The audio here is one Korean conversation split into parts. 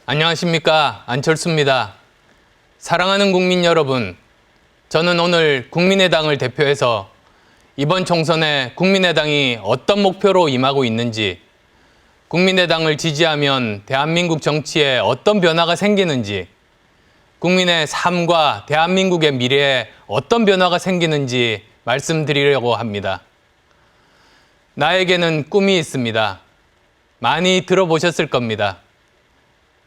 안녕하십니까, 안철수입니다. 사랑하는 국민 여러분, 저는 오늘 국민의당을 대표해서 이번 총선에 국민의당이 어떤 목표로 임하고 있는지, 국민의당을 지지하면 대한민국 정치에 어떤 변화가 생기는지, 국민의 삶과 대한민국의 미래에 어떤 변화가 생기는지 말씀드리려고 합니다. 나에게는 꿈이 있습니다. 많이 들어보셨을 겁니다.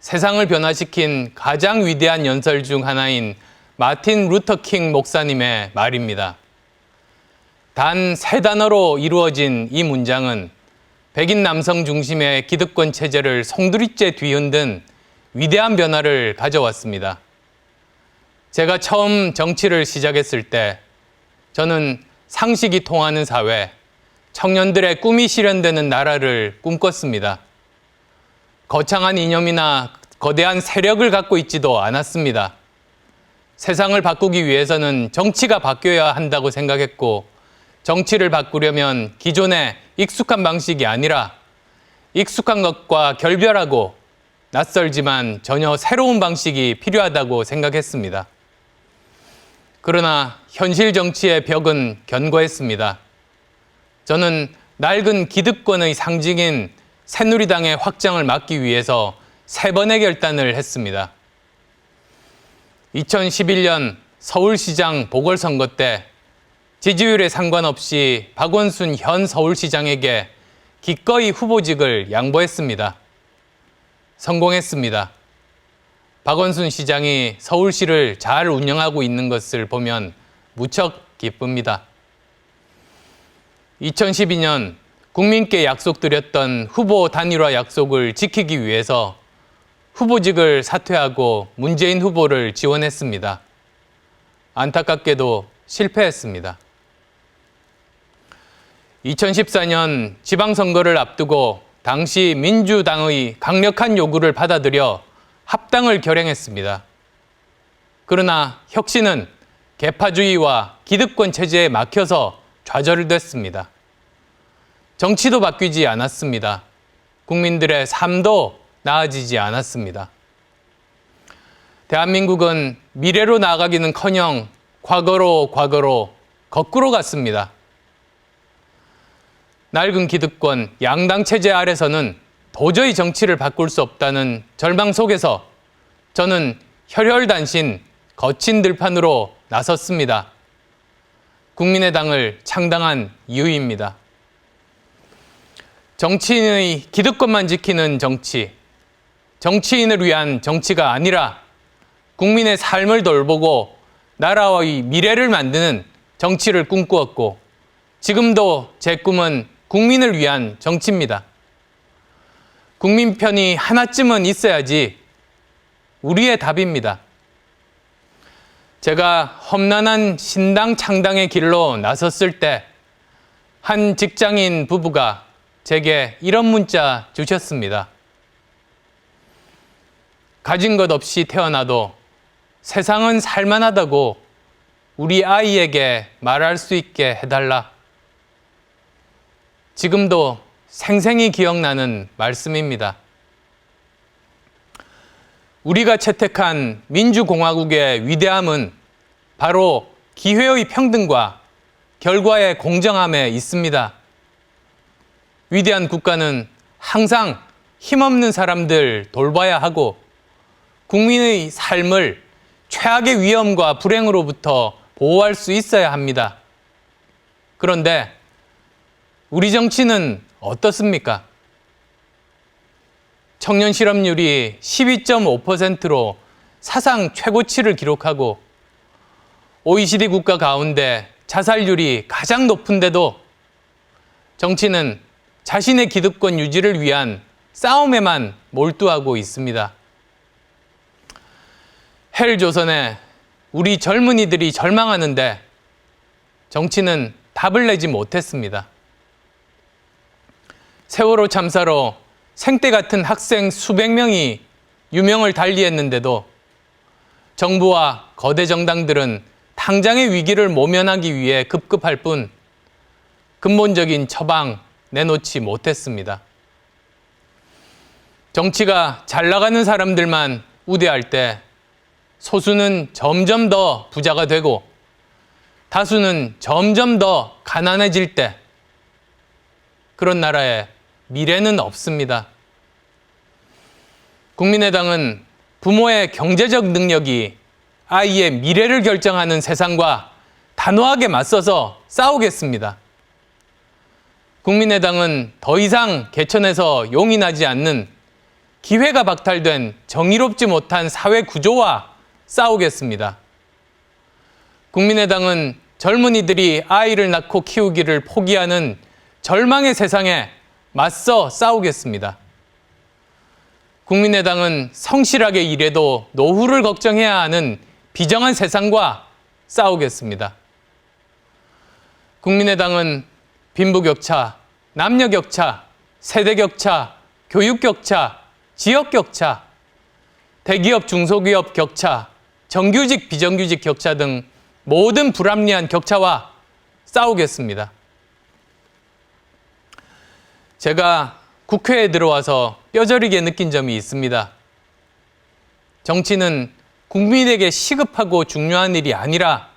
세상을 변화시킨 가장 위대한 연설 중 하나인 마틴 루터 킹 목사님의 말입니다. 단 3단어로 이루어진 이 문장은 백인 남성 중심의 기득권 체제를 송두리째 뒤흔든 위대한 변화를 가져왔습니다. 제가 처음 정치를 시작했을 때 저는 상식이 통하는 사회, 청년들의 꿈이 실현되는 나라를 꿈꿨습니다. 거창한 이념이나 거대한 세력을 갖고 있지도 않았습니다. 세상을 바꾸기 위해서는 정치가 바뀌어야 한다고 생각했고, 정치를 바꾸려면 기존의 익숙한 방식이 아니라 익숙한 것과 결별하고 낯설지만 전혀 새로운 방식이 필요하다고 생각했습니다. 그러나 현실 정치의 벽은 견고했습니다. 저는 낡은 기득권의 상징인 새누리당의 확장을 막기 위해서 3번의 결단을 했습니다. 2011년 서울시장 보궐선거 때 지지율에 상관없이 박원순 현 서울시장에게 기꺼이 후보직을 양보했습니다. 성공했습니다. 박원순 시장이 서울시를 잘 운영하고 있는 것을 보면 무척 기쁩니다. 2012년 국민께 약속드렸던 후보 단일화 약속을 지키기 위해서 후보직을 사퇴하고 문재인 후보를 지원했습니다. 안타깝게도 실패했습니다. 2014년 지방선거를 앞두고 당시 민주당의 강력한 요구를 받아들여 합당을 결행했습니다. 그러나 혁신은 계파주의와 기득권 체제에 막혀서 좌절됐습니다. 정치도 바뀌지 않았습니다. 국민들의 삶도 나아지지 않았습니다. 대한민국은 미래로 나아가기는커녕 과거로 거꾸로 갔습니다. 낡은 기득권, 양당 체제 아래서는 도저히 정치를 바꿀 수 없다는 절망 속에서 저는 혈혈단신, 거친 들판으로 나섰습니다. 국민의당을 창당한 이유입니다. 정치인의 기득권만 지키는 정치, 정치인을 위한 정치가 아니라 국민의 삶을 돌보고 나라의 미래를 만드는 정치를 꿈꾸었고, 지금도 제 꿈은 국민을 위한 정치입니다. 국민 편이 하나쯤은 있어야지 우리의 답입니다. 제가 험난한 신당 창당의 길로 나섰을 때 한 직장인 부부가 제게 이런 문자 주셨습니다. 가진 것 없이 태어나도 세상은 살만하다고 우리 아이에게 말할 수 있게 해달라. 지금도 생생히 기억나는 말씀입니다. 우리가 채택한 민주공화국의 위대함은 바로 기회의 평등과 결과의 공정함에 있습니다. 위대한 국가는 항상 힘없는 사람들 돌봐야 하고 국민의 삶을 최악의 위험과 불행으로부터 보호할 수 있어야 합니다. 그런데 우리 정치는 어떻습니까? 청년 실업률이 12.5%로 사상 최고치를 기록하고 OECD 국가 가운데 자살률이 가장 높은데도 정치는 자신의 기득권 유지를 위한 싸움에만 몰두하고 있습니다. 헬조선에 우리 젊은이들이 절망하는데 정치는 답을 내지 못했습니다. 세월호 참사로 생떼 같은 학생 수백 명이 유명을 달리했는데도 정부와 거대 정당들은 당장의 위기를 모면하기 위해 급급할 뿐 근본적인 처방 내놓지 못했습니다. 정치가 잘 나가는 사람들만 우대할 때 소수는 점점 더 부자가 되고 다수는 점점 더 가난해질 때 그런 나라에 미래는 없습니다. 국민의당은 부모의 경제적 능력이 아이의 미래를 결정하는 세상과 단호하게 맞서서 싸우겠습니다. 국민의당은 더 이상 개천에서 용이 나지 않는 기회가 박탈된 정의롭지 못한 사회 구조와 싸우겠습니다. 국민의당은 젊은이들이 아이를 낳고 키우기를 포기하는 절망의 세상에 맞서 싸우겠습니다. 국민의당은 성실하게 일해도 노후를 걱정해야 하는 비정한 세상과 싸우겠습니다. 국민의당은 빈부격차, 남녀격차, 세대격차, 교육격차, 지역격차, 대기업, 중소기업 격차, 정규직, 비정규직 격차 등 모든 불합리한 격차와 싸우겠습니다. 제가 국회에 들어와서 뼈저리게 느낀 점이 있습니다. 정치는 국민에게 시급하고 중요한 일이 아니라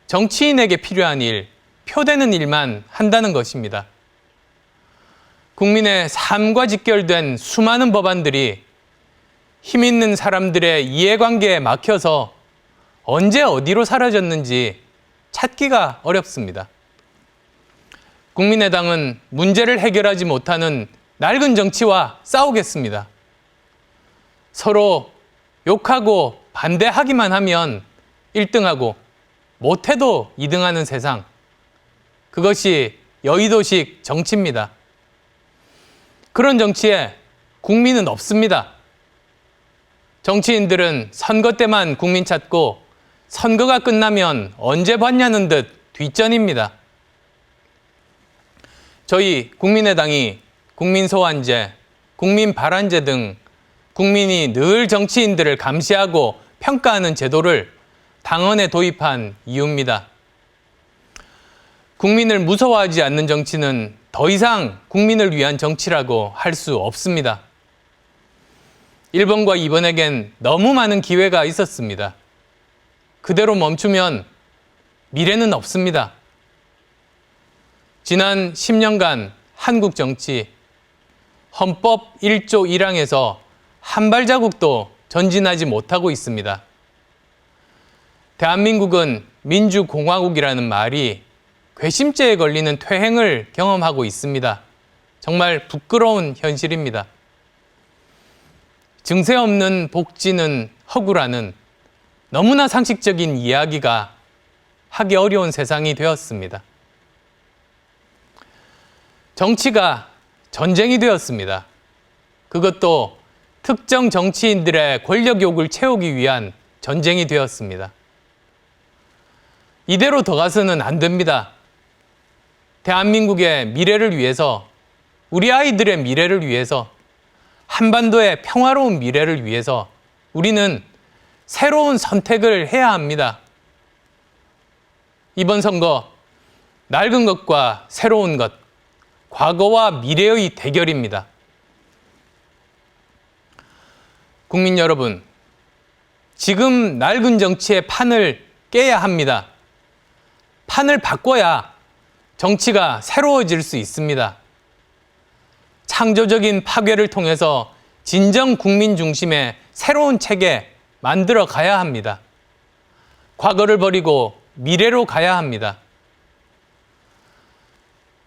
정치인에게 필요한 일, 표되는 일만 한다는 것입니다. 국민의 삶과 직결된 수많은 법안들이 힘 있는 사람들의 이해관계에 막혀서 언제 어디로 사라졌는지 찾기가 어렵습니다. 국민의당은 문제를 해결하지 못하는 낡은 정치와 싸우겠습니다. 서로 욕하고 반대하기만 하면 1등하고 못해도 2등하는 세상. 그것이 여의도식 정치입니다. 그런 정치에 국민은 없습니다. 정치인들은 선거 때만 국민 찾고 선거가 끝나면 언제 봤냐는 듯 뒷전입니다. 저희 국민의당이 국민소환제, 국민발안제 등 국민이 늘 정치인들을 감시하고 평가하는 제도를 당헌에 도입한 이유입니다. 국민을 무서워하지 않는 정치는 더 이상 국민을 위한 정치라고 할 수 없습니다. 1번과 2번에겐 너무 많은 기회가 있었습니다. 그대로 멈추면 미래는 없습니다. 지난 10년간 한국 정치, 헌법 1조 1항에서 한 발자국도 전진하지 못하고 있습니다. 대한민국은 민주공화국이라는 말이 괘씸죄에 걸리는 퇴행을 경험하고 있습니다. 정말 부끄러운 현실입니다. 증세 없는 복지는 허구라는 너무나 상식적인 이야기가 하기 어려운 세상이 되었습니다. 정치가 전쟁이 되었습니다. 그것도 특정 정치인들의 권력 욕을 채우기 위한 전쟁이 되었습니다. 이대로 더 가서는 안 됩니다. 대한민국의 미래를 위해서, 우리 아이들의 미래를 위해서, 한반도의 평화로운 미래를 위해서 우리는 새로운 선택을 해야 합니다. 이번 선거, 낡은 것과 새로운 것, 과거와 미래의 대결입니다. 국민 여러분, 지금 낡은 정치의 판을 깨야 합니다. 판을 바꿔야 정치가 새로워질 수 있습니다. 창조적인 파괴를 통해서 진정 국민 중심의 새로운 체계 만들어 가야 합니다. 과거를 버리고 미래로 가야 합니다.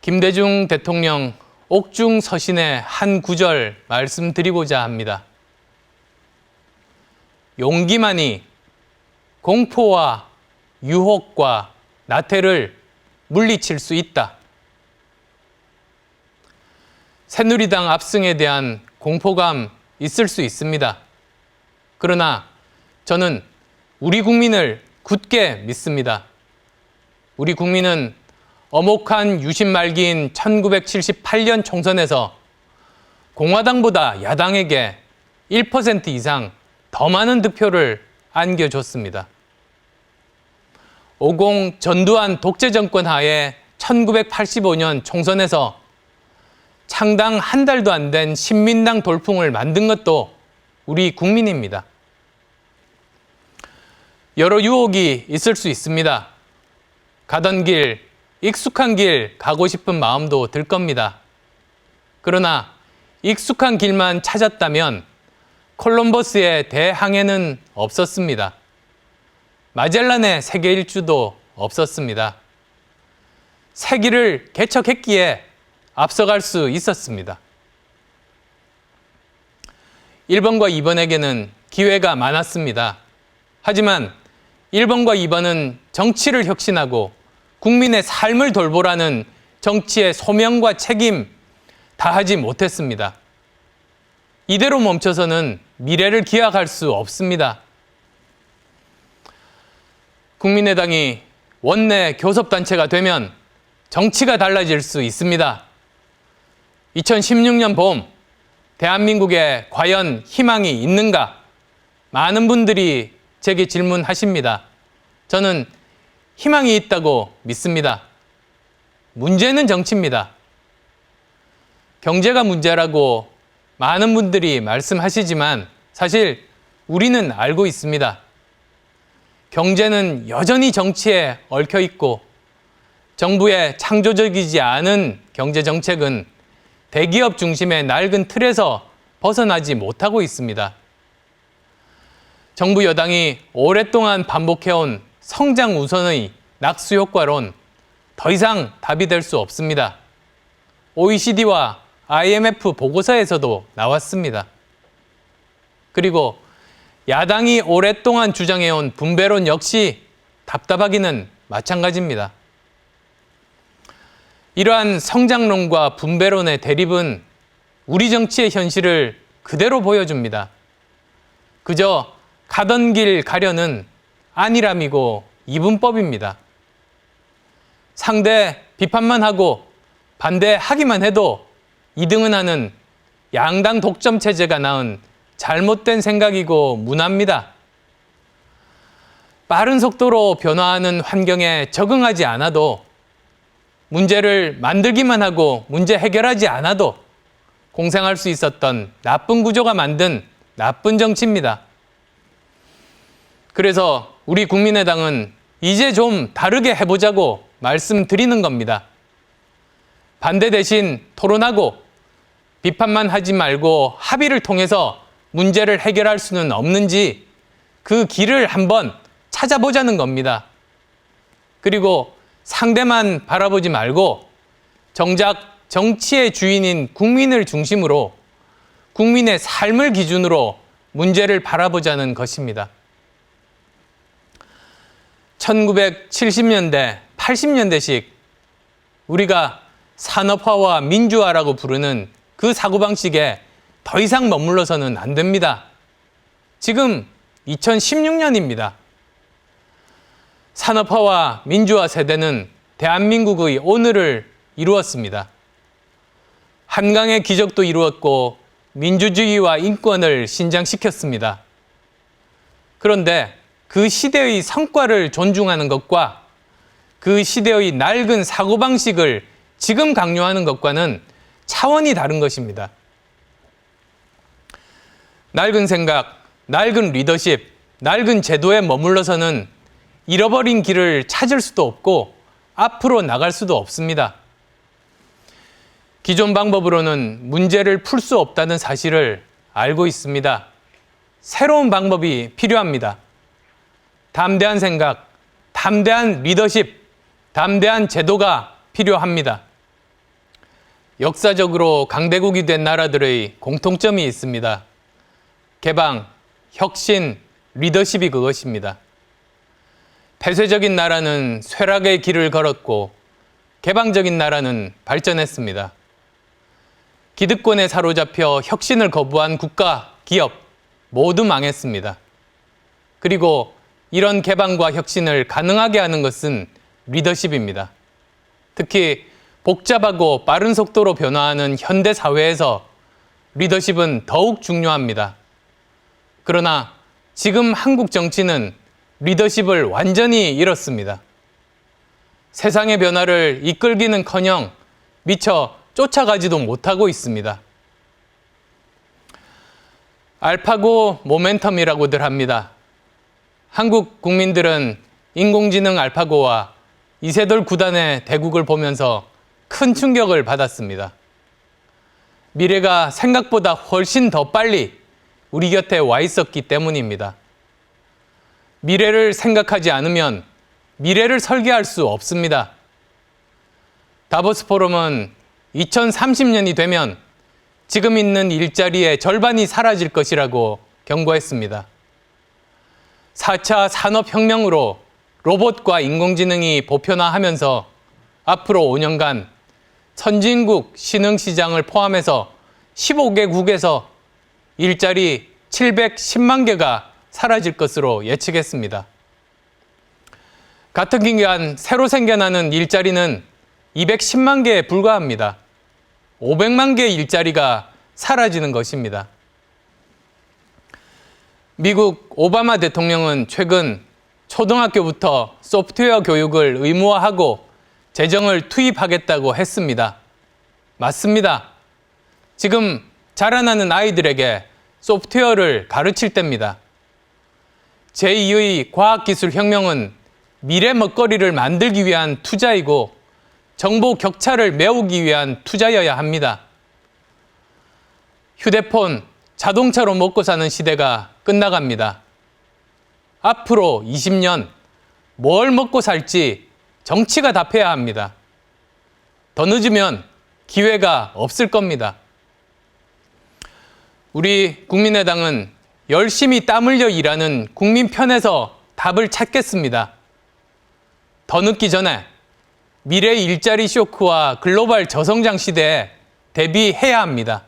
김대중 대통령 옥중서신의 한 구절 말씀드리고자 합니다. 용기만이 공포와 유혹과 나태를 물리칠 수 있다. 새누리당 압승에 대한 공포감 있을 수 있습니다. 그러나 저는 우리 국민을 굳게 믿습니다. 우리 국민은 엄혹한 유신 말기인 1978년 총선에서 공화당보다 야당에게 1% 이상 더 많은 득표를 안겨줬습니다. 50 전두환 독재 정권 하에 1985년 총선에서 창당 한 달도 안 된 신민당 돌풍을 만든 것도 우리 국민입니다. 여러 유혹이 있을 수 있습니다. 가던 길, 익숙한 길 가고 싶은 마음도 들 겁니다. 그러나 익숙한 길만 찾았다면 콜럼버스의 대항해는 없었습니다. 마젤란의 세계 일주도 없었습니다. 세기를 개척했기에 앞서갈 수 있었습니다. 1번과 2번에게는 기회가 많았습니다. 하지만 1번과 2번은 정치를 혁신하고 국민의 삶을 돌보라는 정치의 소명과 책임 다하지 못했습니다. 이대로 멈춰서는 미래를 기약할 수 없습니다. 국민의당이 원내 교섭단체가 되면 정치가 달라질 수 있습니다. 2016년 봄, 대한민국에 과연 희망이 있는가? 많은 분들이 제게 질문하십니다. 저는 희망이 있다고 믿습니다. 문제는 정치입니다. 경제가 문제라고 많은 분들이 말씀하시지만 사실 우리는 알고 있습니다. 경제는 여전히 정치에 얽혀 있고 정부의 창조적이지 않은 경제정책은 대기업 중심의 낡은 틀에서 벗어나지 못하고 있습니다. 정부 여당이 오랫동안 반복해온 성장 우선의 낙수 효과론 더 이상 답이 될 수 없습니다. OECD와 IMF 보고서에서도 나왔습니다. 그리고 야당이 오랫동안 주장해온 분배론 역시 답답하기는 마찬가지입니다. 이러한 성장론과 분배론의 대립은 우리 정치의 현실을 그대로 보여줍니다. 그저 가던 길 가려는 안일함이고 이분법입니다. 상대 비판만 하고 반대하기만 해도 2등은 하는 양당 독점 체제가 낳은 잘못된 생각이고 문화입니다. 빠른 속도로 변화하는 환경에 적응하지 않아도 문제를 만들기만 하고 문제 해결하지 않아도 공생할 수 있었던 나쁜 구조가 만든 나쁜 정치입니다. 그래서 우리 국민의당은 이제 좀 다르게 해보자고 말씀드리는 겁니다. 반대 대신 토론하고 비판만 하지 말고 합의를 통해서 문제를 해결할 수는 없는지 그 길을 한번 찾아보자는 겁니다. 그리고 상대만 바라보지 말고 정작 정치의 주인인 국민을 중심으로 국민의 삶을 기준으로 문제를 바라보자는 것입니다. 1970년대, 80년대식 우리가 산업화와 민주화라고 부르는 그 사고방식에 더 이상 머물러서는 안 됩니다. 지금 2016년입니다. 산업화와 민주화 세대는 대한민국의 오늘을 이루었습니다. 한강의 기적도 이루었고 민주주의와 인권을 신장시켰습니다. 그런데 그 시대의 성과를 존중하는 것과 그 시대의 낡은 사고방식을 지금 강요하는 것과는 차원이 다른 것입니다. 낡은 생각, 낡은 리더십, 낡은 제도에 머물러서는 잃어버린 길을 찾을 수도 없고 앞으로 나갈 수도 없습니다. 기존 방법으로는 문제를 풀 수 없다는 사실을 알고 있습니다. 새로운 방법이 필요합니다. 담대한 생각, 담대한 리더십, 담대한 제도가 필요합니다. 역사적으로 강대국이 된 나라들의 공통점이 있습니다. 개방, 혁신, 리더십이 그것입니다. 폐쇄적인 나라는 쇠락의 길을 걸었고 개방적인 나라는 발전했습니다. 기득권에 사로잡혀 혁신을 거부한 국가, 기업 모두 망했습니다. 그리고 이런 개방과 혁신을 가능하게 하는 것은 리더십입니다. 특히 복잡하고 빠른 속도로 변화하는 현대 사회에서 리더십은 더욱 중요합니다. 그러나 지금 한국 정치는 리더십을 완전히 잃었습니다. 세상의 변화를 이끌기는커녕 미처 쫓아가지도 못하고 있습니다. 알파고 모멘텀이라고들 합니다. 한국 국민들은 인공지능 알파고와 이세돌 구단의 대국을 보면서 큰 충격을 받았습니다. 미래가 생각보다 훨씬 더 빨리 우리 곁에 와 있었기 때문입니다. 미래를 생각하지 않으면 미래를 설계할 수 없습니다. 다보스 포럼은 2030년이 되면 지금 있는 일자리의 절반이 사라질 것이라고 경고했습니다. 4차 산업혁명으로 로봇과 인공지능이 보편화하면서 앞으로 5년간 선진국 신흥시장을 포함해서 15개국에서 일자리 710만 개가 사라질 것으로 예측했습니다. 같은 기간 새로 생겨나는 일자리는 210만 개에 불과합니다. 500만 개의 일자리가 사라지는 것입니다. 미국 오바마 대통령은 최근 초등학교부터 소프트웨어 교육을 의무화하고 재정을 투입하겠다고 했습니다. 맞습니다. 지금 자라나는 아이들에게 소프트웨어를 가르칠 때입니다. 제2의 과학기술혁명은 미래 먹거리를 만들기 위한 투자이고 정보 격차를 메우기 위한 투자여야 합니다. 휴대폰, 자동차로 먹고 사는 시대가 끝나갑니다. 앞으로 20년 뭘 먹고 살지 정치가 답해야 합니다. 더 늦으면 기회가 없을 겁니다. 우리 국민의당은 열심히 땀 흘려 일하는 국민 편에서 답을 찾겠습니다. 더 늦기 전에 미래 일자리 쇼크와 글로벌 저성장 시대에 대비해야 합니다.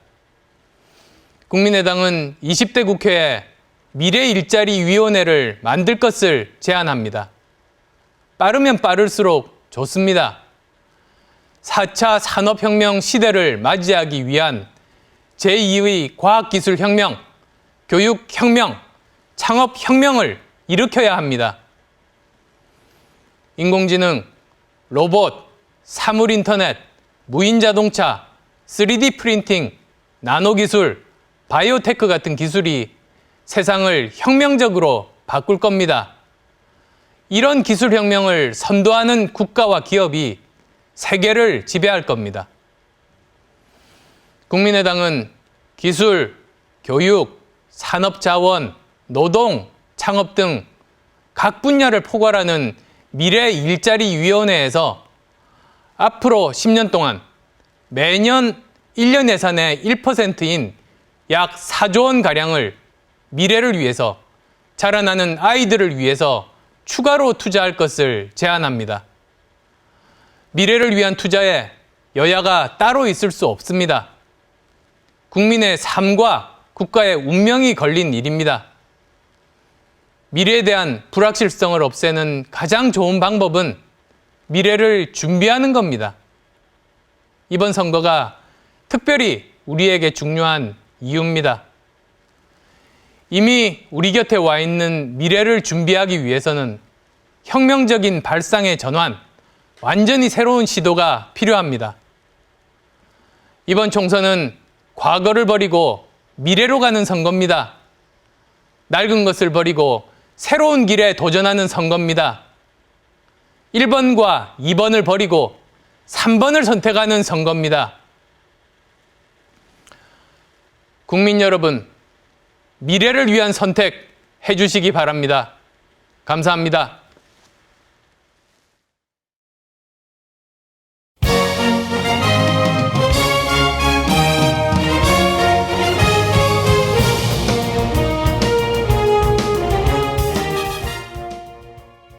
국민의당은 20대 국회에 미래 일자리 위원회를 만들 것을 제안합니다. 빠르면 빠를수록 좋습니다. 4차 산업혁명 시대를 맞이하기 위한 제2의 과학기술혁명, 교육혁명, 창업혁명을 일으켜야 합니다. 인공지능, 로봇, 사물인터넷, 무인자동차, 3D 프린팅, 나노기술, 바이오테크 같은 기술이 세상을 혁명적으로 바꿀 겁니다. 이런 기술혁명을 선도하는 국가와 기업이 세계를 지배할 겁니다. 국민의당은 기술, 교육, 산업자원, 노동, 창업 등 각 분야를 포괄하는 미래 일자리 위원회에서 앞으로 10년 동안 매년 1년 예산의 1%인 약 4조 원가량을 미래를 위해서, 자라나는 아이들을 위해서 추가로 투자할 것을 제안합니다. 미래를 위한 투자에 여야가 따로 있을 수 없습니다. 국민의 삶과 국가의 운명이 걸린 일입니다. 미래에 대한 불확실성을 없애는 가장 좋은 방법은 미래를 준비하는 겁니다. 이번 선거가 특별히 우리에게 중요한 이유입니다. 이미 우리 곁에 와 있는 미래를 준비하기 위해서는 혁명적인 발상의 전환, 완전히 새로운 시도가 필요합니다. 이번 총선은 과거를 버리고 미래로 가는 선거입니다. 낡은 것을 버리고 새로운 길에 도전하는 선거입니다. 1번과 2번을 버리고 3번을 선택하는 선거입니다. 국민 여러분, 미래를 위한 선택 해주시기 바랍니다. 감사합니다.